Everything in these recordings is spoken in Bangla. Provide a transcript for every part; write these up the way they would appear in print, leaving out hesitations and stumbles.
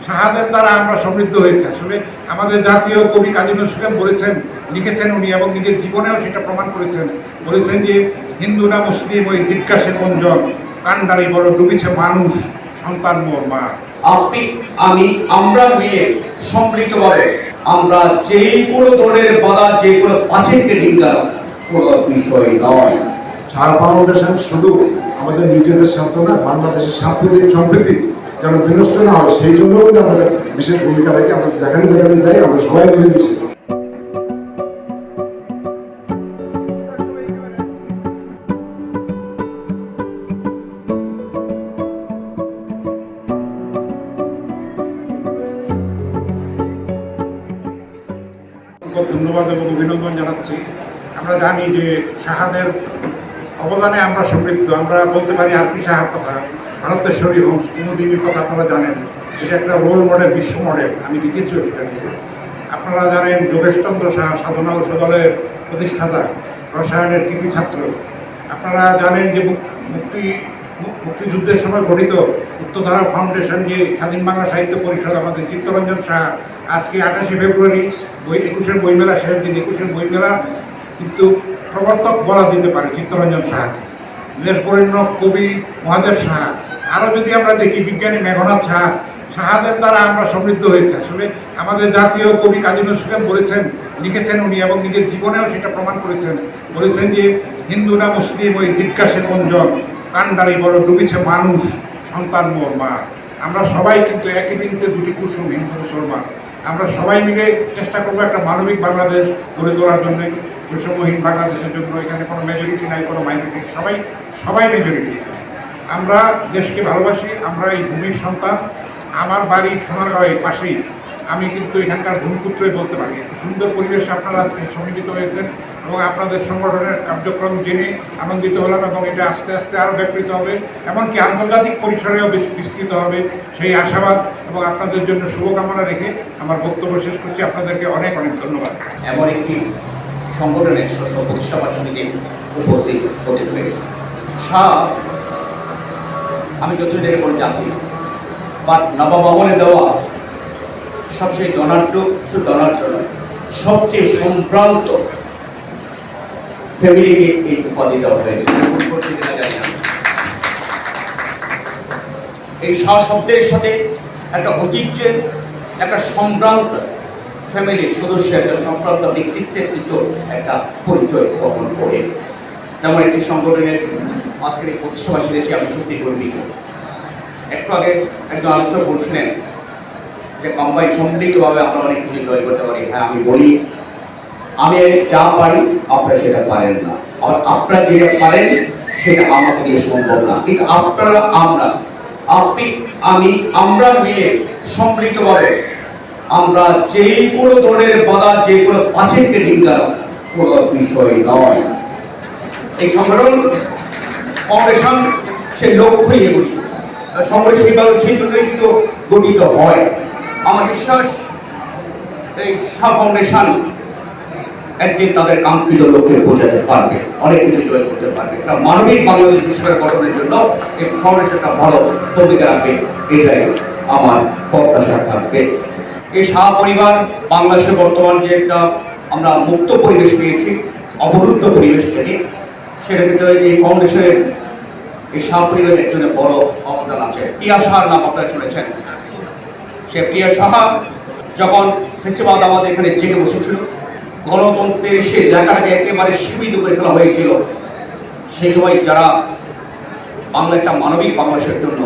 শাহাদের দ্বারা আমরা সমৃদ্ধ হয়েছে। আসলে আমাদের জাতীয় কবি কাজী নজরুল ইসলাম বলেছেন, লিখেছেন উনি, এবং নিজের জীবনেও সেটা প্রমাণ করেছেন। বলেছেন যে হিন্দু না মুসলিম ওই জিজ্ঞাসে কোনজন, কান্ডারি বড় ডুবিছে মানুষ, সন্তান মোর মা। আপনি আমি আমরা মিলে সম্মিলিতভাবে আমরা যে কোনো ধরনের বাধা, যে কোনো পাচেরকে নিন্দা কোনো বিষয় নয়। সারা ফাউন্ডেশন শুধু আমাদের নিজেদের স্বার্থ না, বাংলাদেশের সাম্প্রতিক সম্প্রীতি যেন বিনষ্ট না হয় সেই জন্য কিন্তু আমরা বিশেষ ভূমিকা রাখি। আমরা যেখানে যেখানে যাই আমরা সবাই মিলে মিশি। ধন্যবাদ এবং অভিনন্দন জানাচ্ছি। আমরা জানি যে শাহাদের অবদানে আমরা সমৃদ্ধ। আমরা বলতে পারি আরপি শাহার কথা, ভারতেশ্বরী হোমস, কুমুদিনীর কথা আপনারা জানেন। এটা একটা রোল মডেল, বিশ্ব মডেল। আমি লিখেছি সেটা নিয়ে। আপনারা জানেন যোগেশচন্দ্র সাহা, সাধনা ঔষধালয়ের প্রতিষ্ঠাতা, রসায়নের কৃতি ছাত্র। আপনারা জানেন যে মুক্তিযুদ্ধের সময় গঠিত উত্তরধারা ফাউন্ডেশন, যে স্বাধীন বাংলা সাহিত্য পরিষদ, আমাদের চিত্তরঞ্জন সাহা আজকে 28শে ফেব্রুয়ারি 21-এর বইমেলা শেষ দিন, 21-এর বইমেলা কিন্তু প্রবর্তক বলা যেতে পারে চিত্তরঞ্জন সাহাকে। দেশ বরেণ্য কবি মহাদেব সাহা, আরও যদি আমরা দেখি বিজ্ঞানী মেঘনাথ সাহা। শাহাদের দ্বারা আমরা সমৃদ্ধ হয়েছে। আসলে আমাদের জাতীয় কবি কাজী নজরুল ইসলাম বলেছেন, লিখেছেন উনি, এবং নিজের জীবনেও সেটা প্রমাণ করেছেন। বলেছেন যে হিন্দু না মুসলিম ওই জিজ্ঞাসে কোনজন, কান্ডারি বড় ডুবিছে মানুষ, সন্তান মোর মা। আমরা সবাই কিন্তু একই বৃন্তে দুটি কুসুম, হিন্দু মুসলমান। আমরা সবাই মিলে চেষ্টা করবো একটা মানবিক বাংলাদেশ গড়ে তোলার জন্য, বৈষম্যহীন বাংলাদেশের জন্য। এখানে কোনো মেজরিটি নাই, কোনো মাইনরিটি, সবাই মেজরিটি। আমরা দেশকে ভালোবাসি, আমরা এই ভূমির সন্তান। আমার বাড়ি সোনারগাঁওয়ের পাশেই, আমি কিন্তু এখানকার ভূমিপুত্রই বলতে পারি। সুন্দর পরিবেশে আপনারা আজকে সম্মিলিত হয়েছেন এবং আপনাদের সংগঠনের কার্যক্রম জেনে আনন্দিত হলাম, এবং এটা আস্তে আস্তে আরও ব্যাপৃত হবে, এমনকি আন্তর্জাতিক পরিসরেও বিস্তৃত হবে সেই আশাবাদ এবং আপনাদের জন্য শুভকামনা রেখে আমার বক্তব্য শেষ করছি। আপনাদেরকে অনেক অনেক ধন্যবাদ। এমন একটি সংগঠনের ষষ্ঠ প্রতিষ্ঠা বার্ষিকীতে উপস্থিত হতে পেরে আমি যতদিন থেকে কোনো জাতি বা নবভবনে দেওয়া সবচেয়ে ধনাঢ্য নয়, সবচেয়ে সম্ভ্রান্ত ফ্যামিলিকে এই উপাধি দেওয়া হয়েছে। এই শব্দের সাথে একটা ঐতিহ্যের, একটা সম্ভ্রান্ত ফ্যামিলির সদস্যের, একটা সম্ভ্রান্ত ব্যক্তিত্বের কিন্তু একটা পরিচয় বহন করে। যেমন একটি সংগঠনের আজকের এই প্রতিষ্ঠা বার্ষিকী এসে আমি সত্যি গর্বিত। একটু আগে একজন আলোচক বলছিলেন যে কোম্পানি সম্মিলিতভাবে আমরা অনেক কিছু জয় করতে পারি। হ্যাঁ, আমি বলি, আমি যা পারি আপনারা সেটা পারেন না, আর আপনারা যেটা পারেন সেটা আমাকে দিয়ে সম্ভব না। কিন্তু আপনারা, আপনি, আমরা মিলে সম্মিলিতভাবে আমরা যে কোনো ধরনের বাধা, যে কোনো পাচেরকে নিন্দা কোনো বিষয় নয়। এই সংগঠন ফাউন্ডেশন সে লক্ষ্যই এগুলি সংগঠন সেইভাবে সেই জন্যই কিন্তু গঠিত হয়। আমার বিশ্বাস এই ফাউন্ডেশন একদিন তাদের কাঙ্ক্ষিত লক্ষ্যে পৌঁছাতে পারবে, অনেক কিছু জয় করতে পারবে। একটা মানবিক বাংলাদেশ বিষয় গঠনের জন্য এই ফাউন্ডেশনটা ভালো ভূমিকা রাখবে, এটাই আমার প্রত্যাশা থাকবে। এই শাহ পরিবার বাংলাদেশের বর্তমান যে একটা আমরা মুক্ত পরিবেশ পেয়েছি, অবরুদ্ধ পরিবেশ থেকে, সেটা কিন্তু এই ফাউন্ডেশনের এই শাহ পরিবারের একজনের বড় অবদান আছে। প্রিয়া সাহার নাম আপনারা শুনেছেন। সে প্রিয়া সাহা যখন ফেসিবাদ আমাদের এখানে জেগে বসেছিল, গণতন্ত্রের সে লেখাটাকে একেবারে সীমিত করে ফেলা হয়েছিল, সেই সময় যারা বাংলা একটা মানবিক বাংলাদেশের জন্য,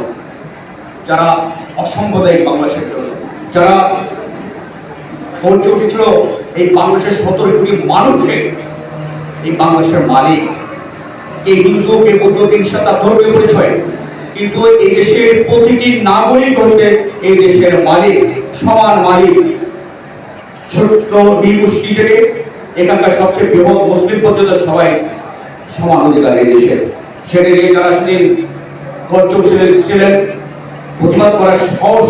যারা অসাম্প্রদায়িক বাংলাদেশের জন্য, যারা গর্জে উঠেছিল এই বাংলাদেশের 17 কোটি মানুষের, এই বাংলাদেশের মালিক, কে হিন্দু, কে বৌদ্ধ, কে খ্রিস্টান, তার ধর্মীয় পরিচয়, কিন্তু এই দেশের প্রতিটি নাগরিক হচ্ছে এই দেশের মালিক, সমান মালিক। ছোট্ট নিগোষ্ঠী থেকে এখানকার সবচেয়ে বৃহৎ মুসলিম পর্যন্ত সবাই সমান অধিকার এই দেশের। সেটা যারা ছিলেন প্রতিবাদ করার সহজ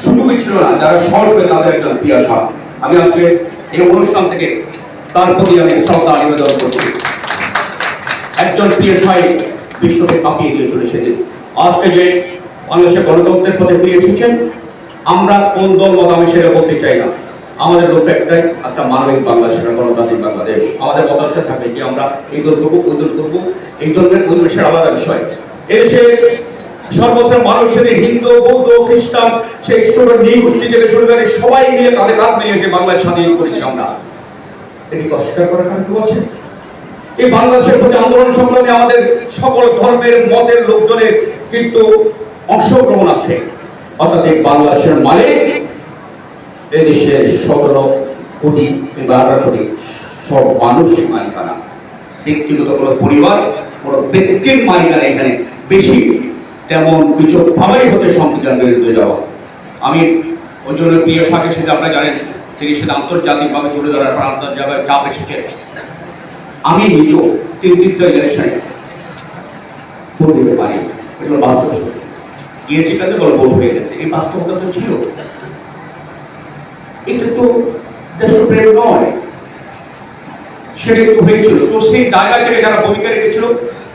সুযোগই ছিল না, যারা সহজ হয়ে তাদের একজন প্রিয়া সাহ। আমি আজকে এই অনুষ্ঠান থেকে তার প্রতি আমি শ্রদ্ধা নিবেদন করছি। একজন প্রিয় সাহেব বিশ্বকে কাঁপিয়ে দিয়ে চলেছে। আজকে যে বাংলাদেশের গণতন্ত্রের পথে ফিরে এসেছেন, আমরা কোন দল মত আমি সেটা বলতে চাই না। আমাদের লক্ষ্য একটাই, একটা মানবিক বাংলাদেশ, একটা গণতান্ত্রিক বাংলাদেশ। আমাদের মতাদর্শ থাকে যে আমরা এই দল করবো, ওই দল করবো, এই দলের পরিবেশের আলাদা বিষয়। এদেশে সর্বস্তরের মানুষের হিন্দু, বৌদ্ধ, খ্রিস্টান, সেই ঈশ্বরের নৃগোষ্ঠী থেকে শুরু করে সবাই মিলে তাদের কাঁধ মিলিয়ে যে বাংলাদেশ স্বাধীন করেছি আমরা, এটিকে অস্বীকার করার কারণ কেউ আছে? এই বাংলাদেশের প্রতি আন্দোলন সংগ্রামে আমাদের সকল ধর্মের মতের লোকজনের কিন্তু অংশগ্রহণ আছে। অর্থাৎ এই বাংলাদেশের মালিক এদেশের 17 কোটি কিংবা 18 কোটি সব মানুষের মালিকানা। ব্যক্তিগত কোনো পরিবার, কোনো ব্যক্তির মালিকানা এখানে বেশি, তেমন কিছু ভাবাই হতে সংবিধান বিরুদ্ধে যাওয়া। আমি ওই জন্য প্রিয় সাথে সাথে আপনারা জানেন তিনি সেটা আন্তর্জাতিকভাবে তুলে ধরার পর আন্তর্জাতিক চাপ এসেছে। আমি নিজেও 3টা ইলেকশনে ভোট দিতে পারি, এগুলো বাস্তব সত্যি। গিয়েছি কাছে বড় ভোট হয়ে গেছে, এই বাস্তবতা তো ছিল। এটা তো দেশপ্রেম নয়, সেটা তো হয়েছিল। তো সেই জায়গা থেকে যারা ভূমিকা রেখেছিল,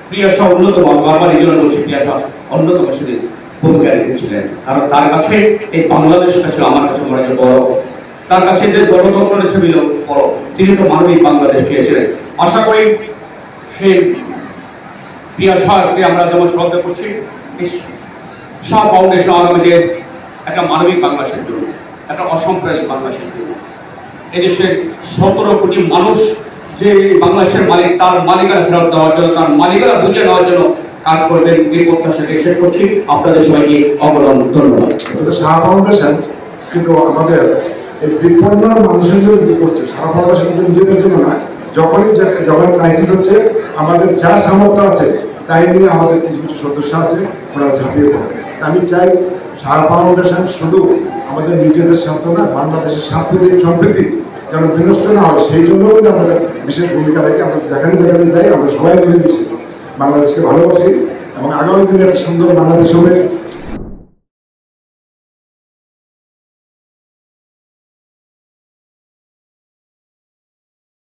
প্রিয়াসা অন্যতম, বারবার এই জন্য বলছি প্রিয়াসা অন্যতম সেদিন ভূমিকা রেখেছিলেন। কারণ তার কাছে এই বাংলাদেশটা ছিল আমার কাছে মনে হয় বড়, তার কাছে যে গণতন্ত্র ছিল বড়। তিনি তো মানবিক বাংলাদেশ চেয়েছিলেন। আশা করি সেই প্রিয়াসাকে আমরা যেমন শ্রদ্ধা করছি, শাহ ফাউন্ডেশন আগামীতে একটা মানবিক বাংলাদেশের জন্য, একটা অসাম্প্রদায়িক বাংলাদেশের জন্য, এদেশের 17 কোটি মানুষ যে বাংলাদেশের মালিক, তার মালিকানা ফেরত দেওয়ার জন্য, তার মালিকানা বুঝে নেওয়ার জন্য কাজ করবেন। এই প্রত্যাশাকে শেষ করছি। আপনাদের সবাইকে অবদান ধন্যবাদ। শাহ ফাউন্ডেশন কিন্তু আমাদের এই বিপন্ন মানুষের জন্য কি করছে, শাহ ফাউন্ডেশন কিন্তু নিজেদের জন্য না। যখন ক্রাইসিস হচ্ছে, আমাদের যা সামর্থ্য আছে তাই নিয়ে আমাদের কিছু কিছু সদস্য আছে, ওনারা ঝাঁপিয়ে পড়ে। আমি চাই শাহ ফাউন্ডেশন শুধু আমাদের নিজেদের স্বার্থ না, বাংলাদেশের সাম্প্রতিক সম্প্রীতি যেন বিনষ্ট না হয়, সেই জন্য কিন্তু আমরা বিশেষ ভূমিকা রাখি। আমরা যেখানে যাই, আমরা সবাই মিলে মিশে বাংলাদেশকে ভালোবাসি এবং আগামী দিনে একটা সুন্দর বাংলাদেশ হবে।